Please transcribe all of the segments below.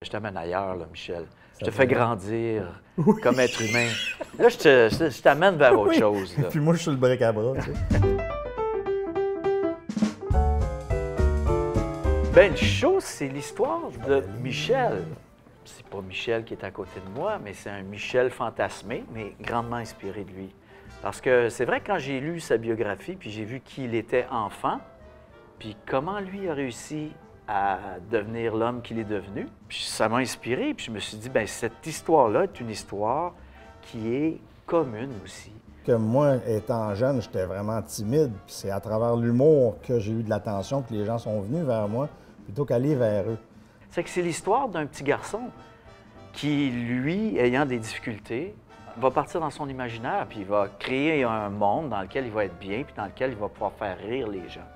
Je t'amène ailleurs, là, Michel. Je te fais grandir comme être humain. Là, je t'amène vers autre chose. Là. Puis moi, je suis le bric-à-bras, tu sais. Ben, le show, c'est l'histoire de Michel. C'est pas Michel qui est à côté de moi, mais c'est un Michel fantasmé, mais grandement inspiré de lui. Parce que c'est vrai que quand j'ai lu sa biographie, puis j'ai vu qui il était enfant, puis comment lui a réussi à devenir l'homme qu'il est devenu, puis ça m'a inspiré, puis je me suis dit, bien, cette histoire-là est une histoire qui est commune aussi. Que moi, étant jeune, j'étais vraiment timide, puis c'est à travers l'humour que j'ai eu de l'attention, que les gens sont venus vers moi, plutôt qu'aller vers eux. C'est que c'est l'histoire d'un petit garçon qui, lui, ayant des difficultés, va partir dans son imaginaire, puis il va créer un monde dans lequel il va être bien, puis dans lequel il va pouvoir faire rire les gens.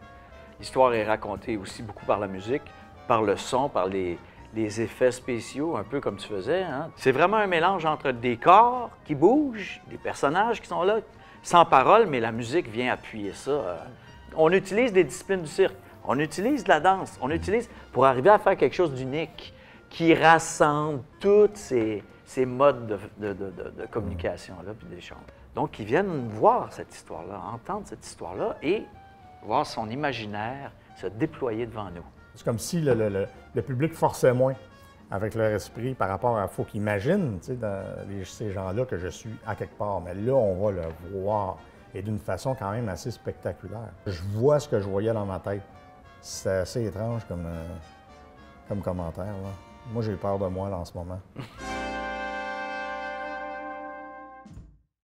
L'histoire est racontée aussi beaucoup par la musique, par le son, par les effets spéciaux, un peu comme tu faisais. Hein? C'est vraiment un mélange entre des corps qui bougent, des personnages qui sont là, sans parole, mais la musique vient appuyer ça. On utilise des disciplines du cirque, on utilise de la danse, on utilise pour arriver à faire quelque chose d'unique qui rassemble tous ces modes de communication-là, puis des choses. Donc, ils viennent voir cette histoire-là, entendre cette histoire-là et voir son imaginaire se déployer devant nous. C'est comme si le public forçait moins avec leur esprit par rapport à... faut qu'ils imaginent, tu sais, ces gens-là que je suis à quelque part. Mais là, on va le voir et d'une façon quand même assez spectaculaire. Je vois ce que je voyais dans ma tête. C'est assez étrange comme commentaire, là. Moi, j'ai peur de moi, là, en ce moment.